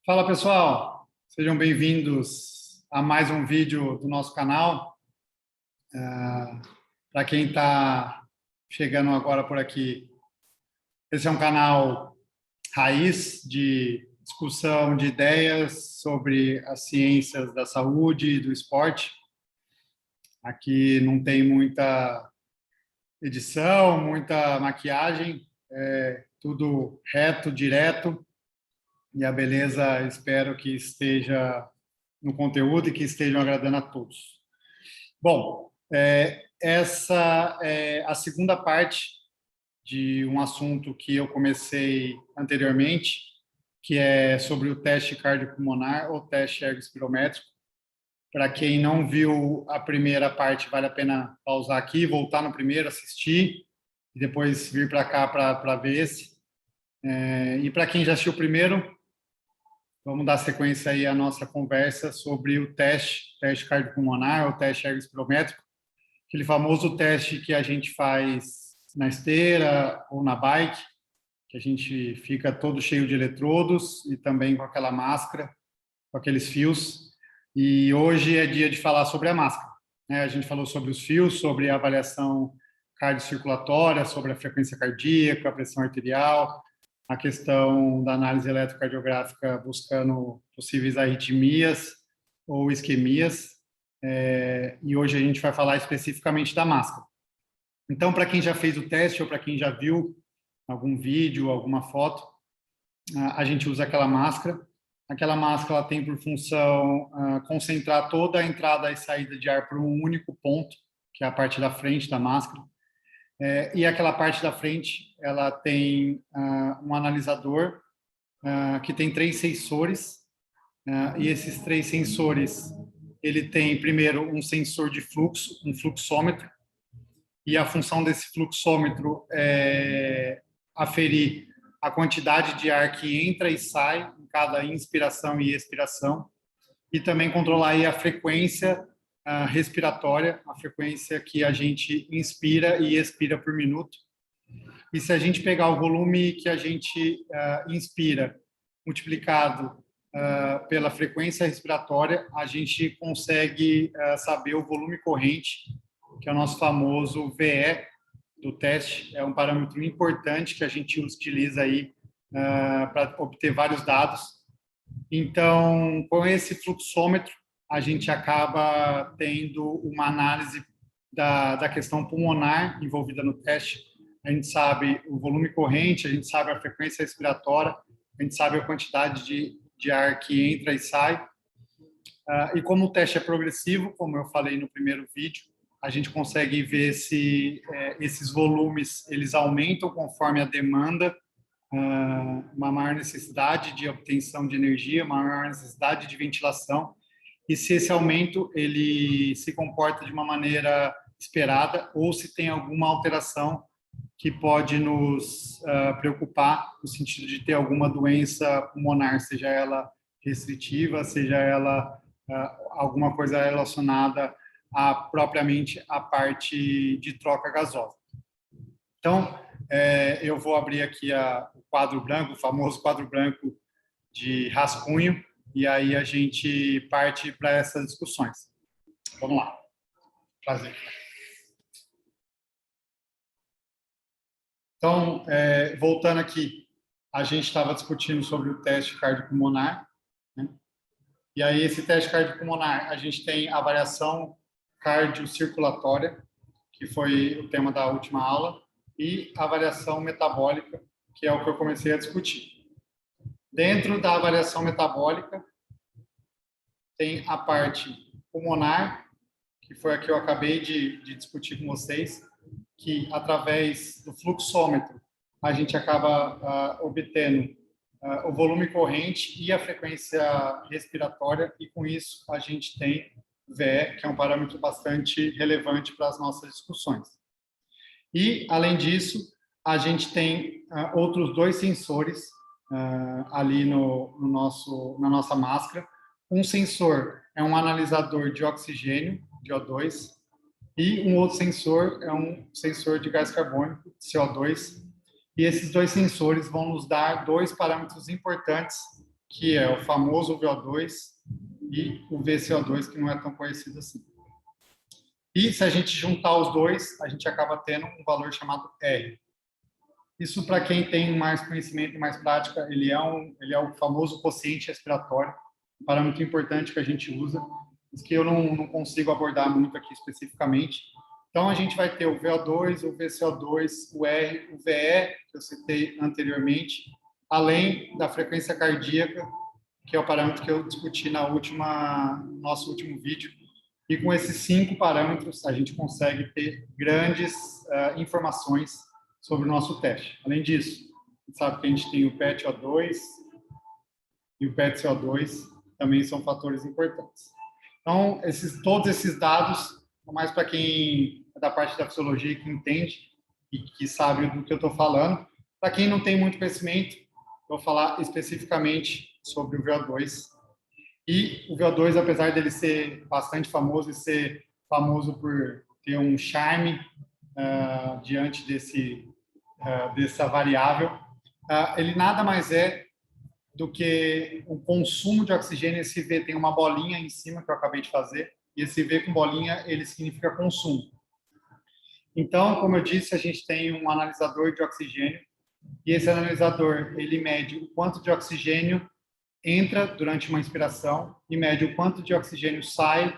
Fala pessoal, sejam bem-vindos a mais um vídeo do nosso canal. Para quem está chegando agora por aqui, esse é um canal raiz de discussão de ideias sobre as ciências da saúde e do esporte. Aqui não tem muita edição, muita maquiagem, é tudo reto, direto. E a beleza, espero que esteja no conteúdo e que estejam agradando a todos. Bom, essa é a segunda parte de um assunto que eu comecei anteriormente, que é sobre o teste cardiopulmonar ou teste ergospirométrico. Para quem não viu a primeira parte, vale a pena pausar aqui, voltar no primeiro, assistir, e depois vir para cá para ver esse. E para quem já assistiu o primeiro, vamos dar sequência aí à nossa conversa sobre o teste cardiopulmonar, o teste ergospirométrico, aquele famoso teste que a gente faz na esteira ou na bike, que a gente fica todo cheio de eletrodos e também com aquela máscara, com aqueles fios. E hoje é dia de falar sobre a máscara, né? A gente falou sobre os fios, sobre a avaliação cardiocirculatória, sobre a frequência cardíaca, a pressão arterial, a questão da análise eletrocardiográfica buscando possíveis arritmias ou isquemias. E hoje a gente vai falar especificamente da máscara. Então, para quem já fez o teste ou para quem já viu algum vídeo, alguma foto, a gente usa aquela máscara. Aquela máscara ela tem por função concentrar toda a entrada e saída de ar por um único ponto, que é a parte da frente da máscara. E aquela parte da frente, ela tem um analisador que tem 3 sensores, e esses 3 sensores, ele tem primeiro um sensor de fluxo, um fluxômetro, e a função desse fluxômetro é aferir a quantidade de ar que entra e sai em cada inspiração e expiração, e também controlar aí a frequência respiratória, a frequência que a gente inspira e expira por minuto. E se a gente pegar o volume que a gente inspira, multiplicado pela frequência respiratória, a gente consegue saber o volume corrente, que é o nosso famoso VE do teste. É um parâmetro importante que a gente utiliza aí para obter vários dados. Então, com esse fluxômetro, a gente acaba tendo uma análise da questão pulmonar envolvida no teste. A gente sabe o volume corrente, a gente sabe a frequência respiratória, a gente sabe a quantidade de ar que entra e sai. E como o teste é progressivo, como eu falei no primeiro vídeo, a gente consegue ver se esses volumes eles aumentam conforme a demanda, uma maior necessidade de obtenção de energia, uma maior necessidade de ventilação, e se esse aumento ele se comporta de uma maneira esperada ou se tem alguma alteração que pode nos preocupar no sentido de ter alguma doença pulmonar, seja ela restritiva, seja ela alguma coisa relacionada propriamente a parte de troca gasosa. Então, eu vou abrir aqui o quadro branco, o famoso quadro branco de rascunho, e aí a gente parte para essas discussões. Vamos lá. Prazer. Então, voltando aqui, a gente estava discutindo sobre o teste cardiopulmonar, né? E aí esse teste cardiopulmonar, a gente tem a variação cardiocirculatória, que foi o tema da última aula, e a variação metabólica, que é o que eu comecei a discutir. Dentro da variação metabólica, tem a parte pulmonar, que foi a que eu acabei de discutir com vocês, que através do fluxômetro a gente acaba obtendo o volume corrente e a frequência respiratória, e com isso a gente tem VE, que é um parâmetro bastante relevante para as nossas discussões. E, além disso, a gente tem outros 2 sensores ali na nossa máscara. Um sensor é um analisador de oxigênio, de O2, e um outro sensor é um sensor de gás carbônico, CO2. E esses 2 sensores vão nos dar 2 parâmetros importantes, que é o famoso VO2 e o VCO2, que não é tão conhecido assim. E se a gente juntar os dois, a gente acaba tendo um valor chamado R. Isso, para quem tem mais conhecimento e mais prática, ele é o famoso quociente respiratório, um parâmetro importante que a gente usa, mas que eu não consigo abordar muito aqui especificamente. Então, a gente vai ter o VO2, o VCO2, o R, o VE, que eu citei anteriormente, além da frequência cardíaca, que é o parâmetro que eu discuti no nosso último vídeo. E com esses 5 parâmetros, a gente consegue ter grandes informações sobre o nosso teste. Além disso, a gente sabe que a gente tem o PET-O2 e o PET-CO2, também são fatores importantes. Então, todos esses dados, mais para quem é da parte da fisiologia que entende e que sabe do que eu estou falando. Para quem não tem muito conhecimento, vou falar especificamente sobre o VO2. E o VO2, apesar dele ser bastante famoso e ser famoso por ter um charme diante dessa variável, ele nada mais é do que o consumo de oxigênio. Esse V tem uma bolinha em cima que eu acabei de fazer, e esse V com bolinha, ele significa consumo. Então, como eu disse, a gente tem um analisador de oxigênio, e esse analisador, ele mede o quanto de oxigênio entra durante uma inspiração e mede o quanto de oxigênio sai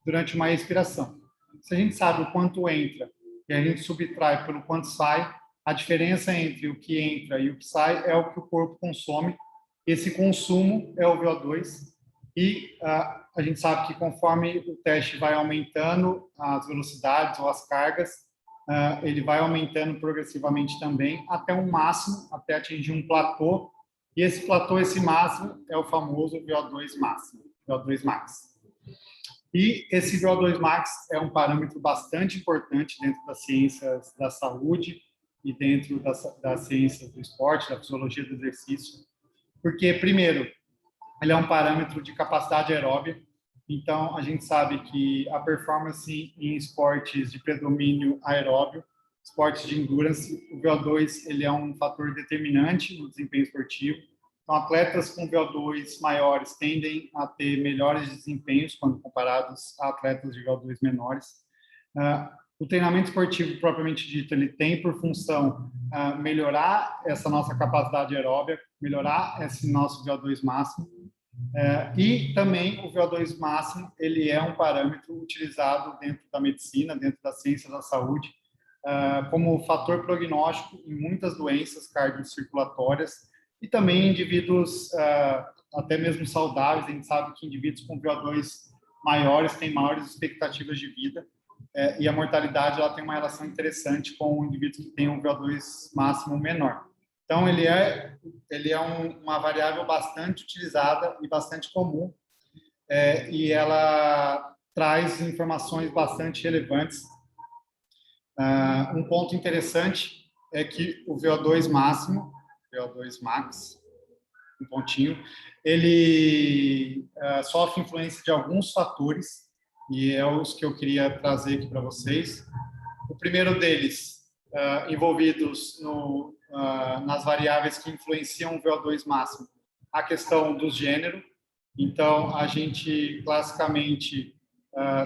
durante uma expiração. Se a gente sabe o quanto entra e a gente subtrai pelo quanto sai, a diferença entre o que entra e o que sai é o que o corpo consome. Esse consumo é o VO2 e a gente sabe que conforme o teste vai aumentando as velocidades ou as cargas, ele vai aumentando progressivamente também até um máximo, até atingir um platô. E esse platô, esse máximo, é o famoso VO2 máximo, VO2 max. E esse VO2 max é um parâmetro bastante importante dentro das ciências da saúde e dentro das ciências do esporte, da fisiologia do exercício, porque, primeiro, ele é um parâmetro de capacidade aeróbia. Então, a gente sabe que a performance em esportes de predomínio aeróbio, esportes de endurance, o VO2 ele é um fator determinante no desempenho esportivo. Então, atletas com VO2 maiores tendem a ter melhores desempenhos quando comparados a atletas de VO2 menores. O treinamento esportivo, propriamente dito, ele tem por função melhorar essa nossa capacidade aeróbica, melhorar esse nosso VO2 máximo. E também o VO2 máximo, ele é um parâmetro utilizado dentro da medicina, dentro da ciência da saúde, como fator prognóstico em muitas doenças cardiocirculatórias e também em indivíduos até mesmo saudáveis. A gente sabe que indivíduos com VO2 maiores têm maiores expectativas de vida, e a mortalidade ela tem uma relação interessante com indivíduos que têm um VO2 máximo menor. Então, ele é uma variável bastante utilizada e bastante comum, e ela traz informações bastante relevantes. Um ponto interessante é que o VO2 máximo, VO2 max, um pontinho, ele sofre influência de alguns fatores, e é os que eu queria trazer aqui para vocês. O primeiro deles, envolvidos nas variáveis que influenciam o VO2 máximo, a questão do gênero. Então, a gente classicamente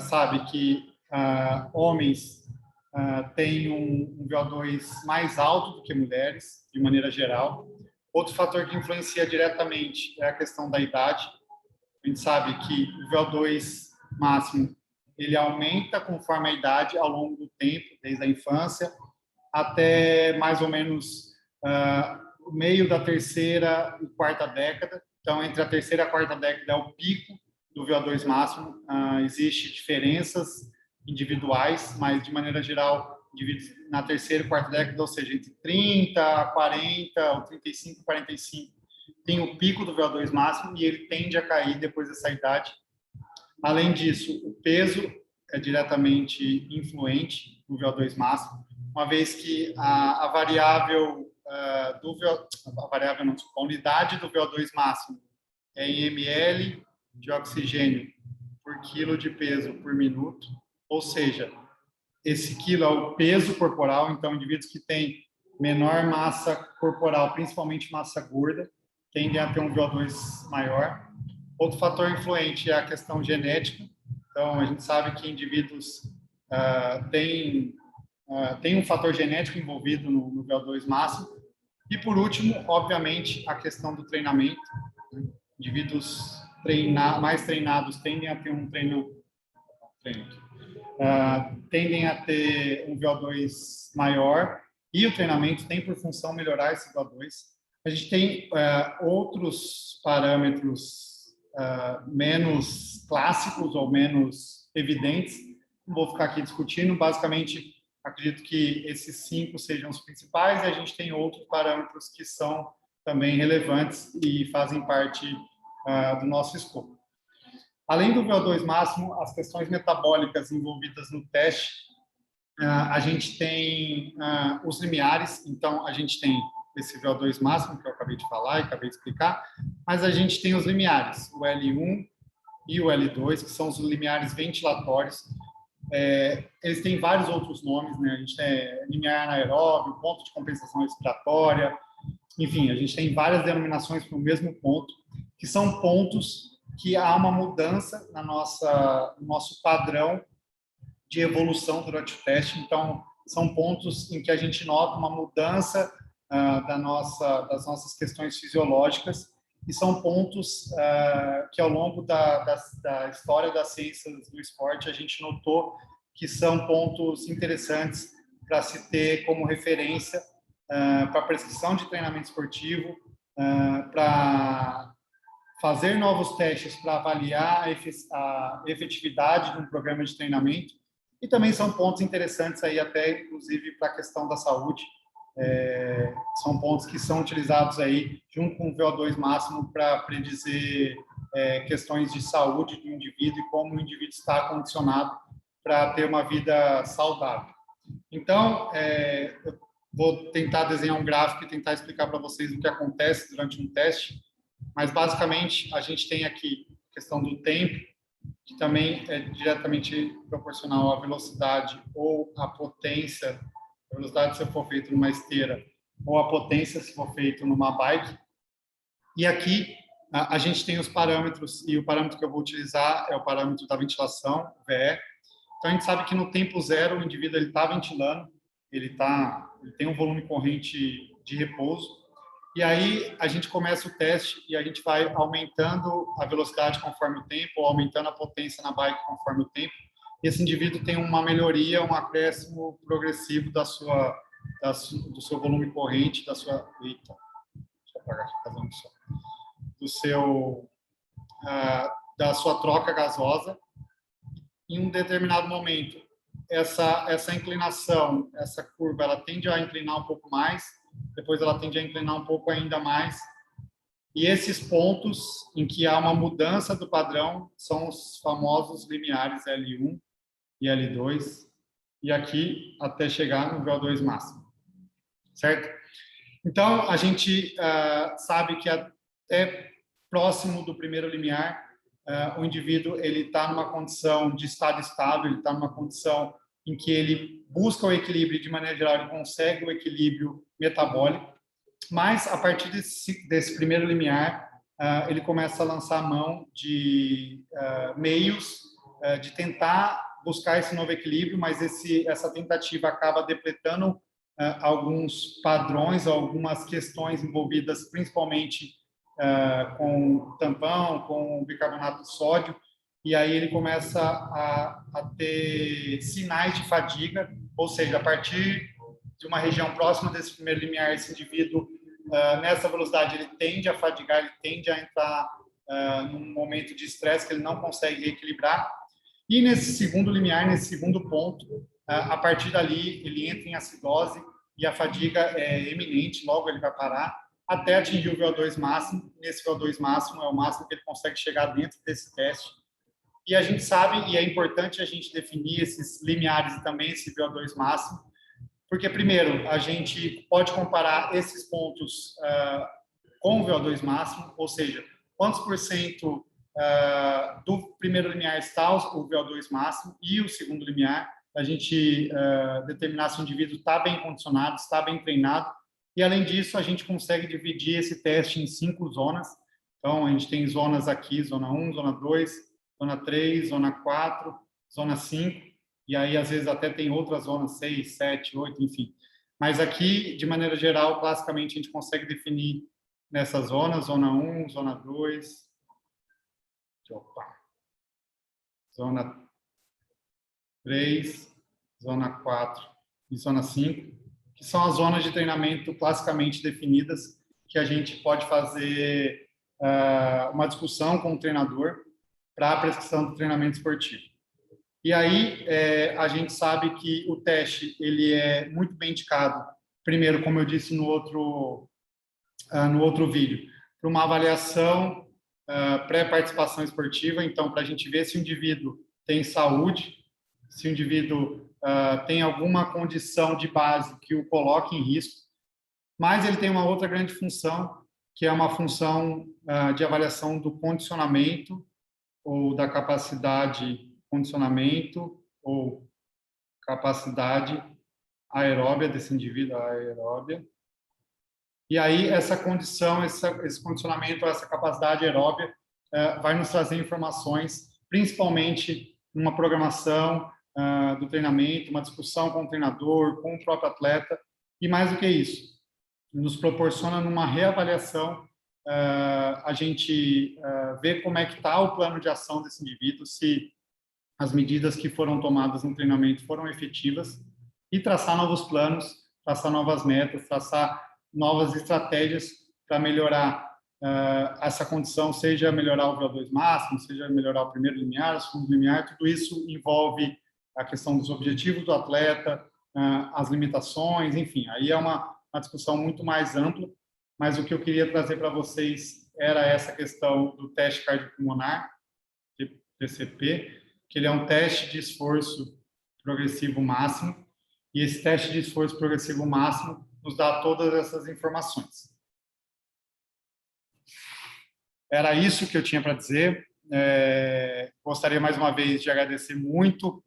sabe que homens têm um VO2 mais alto do que mulheres, de maneira geral. Outro fator que influencia diretamente é a questão da idade. A gente sabe que o VO2 máximo ele aumenta conforme a idade ao longo do tempo, desde a infância até mais ou menos o meio da terceira e quarta década. Então, entre a terceira e a quarta década é o pico do VO2 máximo. Existem diferenças individuais, mas, de maneira geral, na terceira e quarta década, ou seja, entre 30 a 40, ou 35 a 45, tem o pico do VO2 máximo e ele tende a cair depois dessa idade. Além disso, o peso é diretamente influente no VO2 máximo, uma vez que a variável a unidade do VO2 máximo é em ml de oxigênio por quilo de peso por minuto, ou seja, esse quilo é o peso corporal. Então, indivíduos que têm menor massa corporal, principalmente massa gorda, tendem a ter um VO2 maior. Outro fator influente é a questão genética. Então, a gente sabe que indivíduos têm um fator genético envolvido no VO2 máximo. E, por último, obviamente, a questão do treinamento. Indivíduos mais treinados tendem a ter tendem a ter um VO2 maior, e o treinamento tem por função melhorar esse VO2. A gente tem outros parâmetros menos clássicos ou menos evidentes, não vou ficar aqui discutindo, basicamente acredito que esses 5 sejam os principais, e a gente tem outros parâmetros que são também relevantes e fazem parte do nosso escopo. Além do VO2 máximo, as questões metabólicas envolvidas no teste, a gente tem os limiares. Então, a gente tem esse VO2 máximo, que eu acabei de falar e acabei de explicar, mas a gente tem os limiares, o L1 e o L2, que são os limiares ventilatórios. Eles têm vários outros nomes, né? A gente tem limiar anaeróbio, ponto de compensação respiratória, enfim, a gente tem várias denominações para o mesmo ponto, que são pontos que há uma mudança no nosso padrão de evolução durante o teste. Então, são pontos em que a gente nota uma mudança das nossas questões fisiológicas, e são pontos que, ao longo da história das ciências do esporte, a gente notou que são pontos interessantes para se ter como referência para a prescrição de treinamento esportivo, para fazer novos testes para avaliar a efetividade de um programa de treinamento, e também são pontos interessantes aí até, inclusive, para a questão da saúde. São pontos que são utilizados aí junto com o VO2 máximo para predizer questões de saúde do indivíduo e como o indivíduo está condicionado para ter uma vida saudável. Então, eu vou tentar desenhar um gráfico e tentar explicar para vocês o que acontece durante um teste, mas basicamente a gente tem aqui a questão do tempo, que também é diretamente proporcional à velocidade ou à potência, a velocidade se for feito numa esteira, ou a potência se for feito numa bike. E aqui a gente tem os parâmetros, e o parâmetro que eu vou utilizar é o parâmetro da ventilação, VE. Então, a gente sabe que no tempo zero, o indivíduo está ventilando, ele tem um volume corrente de repouso, e aí a gente começa o teste e a gente vai aumentando a velocidade conforme o tempo, ou aumentando a potência na bike conforme o tempo. Esse indivíduo tem uma melhoria, um acréscimo progressivo do seu volume corrente, deixa eu apagar aqui, fazendo som, da sua troca gasosa. Em um determinado momento, essa inclinação, essa curva, ela tende a inclinar um pouco mais, depois ela tende a inclinar um pouco ainda mais, e esses pontos em que há uma mudança do padrão são os famosos limiares L1 e L2, e aqui até chegar no VO2 máximo, certo? Então, a gente sabe que até próximo do primeiro limiar, o indivíduo está numa condição de estado estável, ele está numa condição em que ele busca o equilíbrio, de maneira geral, ele consegue o equilíbrio metabólico, mas a partir desse primeiro limiar, ele começa a lançar a mão de meios de tentar buscar esse novo equilíbrio, mas essa tentativa acaba depletando alguns padrões, algumas questões envolvidas principalmente com tampão, com bicarbonato de sódio, e aí ele começa a ter sinais de fadiga, ou seja, a partir de uma região próxima desse primeiro limiar, esse indivíduo, nessa velocidade, ele tende a fadigar, ele tende a entrar num momento de estresse que ele não consegue reequilibrar, e nesse segundo limiar, nesse segundo ponto, a partir dali, ele entra em acidose e a fadiga é eminente, logo ele vai parar, até atingir o VO2 máximo. Nesse VO2 máximo é o máximo que ele consegue chegar dentro desse teste. E a gente sabe, e é importante a gente definir esses limiares e também esse VO2 máximo, porque, primeiro, a gente pode comparar esses pontos com o VO2 máximo, ou seja, quantos por cento do primeiro limiar está o VO2 máximo, e o segundo limiar, a gente determinar se o indivíduo está bem condicionado, está bem treinado, E, além disso, a gente consegue dividir esse teste em 5 zonas. Então, a gente tem zonas aqui, zona 1, zona 2, zona 3, zona 4, zona 5, e aí, às vezes, até tem outras zonas, 6, 7, 8, enfim. Mas aqui, de maneira geral, classicamente, a gente consegue definir nessas zonas, zona 1, zona 2, zona 3, zona 4 e zona 5, que são as zonas de treinamento classicamente definidas, que a gente pode fazer uma discussão com o treinador para a prescrição do treinamento esportivo. E aí a gente sabe que o teste ele é muito bem indicado, primeiro, como eu disse no outro vídeo, para uma avaliação pré-participação esportiva. Então, para a gente ver se o indivíduo tem saúde, se o indivíduo tem alguma condição de base que o coloque em risco. Mas ele tem uma outra grande função, que é uma função de avaliação do condicionamento ou da capacidade condicionamento ou capacidade aeróbia desse indivíduo, aeróbia. E aí essa condição, esse condicionamento, essa capacidade aeróbia vai nos trazer informações, principalmente numa programação do treinamento, uma discussão com o treinador, com o próprio atleta, e mais do que isso, nos proporciona numa reavaliação a gente ver como é que está o plano de ação desse indivíduo, se as medidas que foram tomadas no treinamento foram efetivas, e traçar novos planos, traçar novas metas, traçar novas estratégias para melhorar essa condição, seja melhorar o VO2 máximo, seja melhorar o primeiro limiar, o segundo limiar. Tudo isso envolve a questão dos objetivos do atleta, as limitações, enfim. Aí é uma discussão muito mais ampla, mas o que eu queria trazer para vocês era essa questão do teste cardiopulmonar, TCP, que ele é um teste de esforço progressivo máximo, e esse teste de esforço progressivo máximo nos dá todas essas informações. Era isso que eu tinha para dizer. Gostaria, mais uma vez, de agradecer muito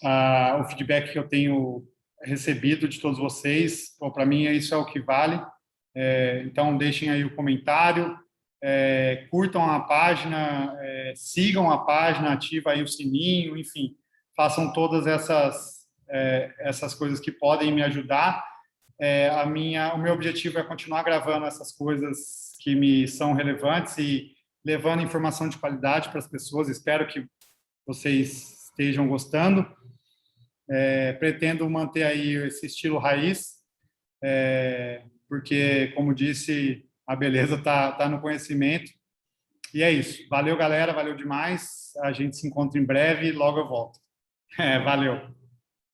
o feedback que eu tenho recebido de todos vocês. Para mim, isso é o que vale. Então, deixem aí o comentário, curtam a página, sigam a página, ativem aí o sininho, enfim, façam todas essas coisas que podem me ajudar. O meu objetivo é continuar gravando essas coisas que me são relevantes e levando informação de qualidade para as pessoas. Espero que vocês estejam gostando. Pretendo manter aí esse estilo raiz, porque, como disse, a beleza está no conhecimento. E é isso. Valeu, galera. Valeu demais. A gente se encontra em breve e logo eu volto. Valeu.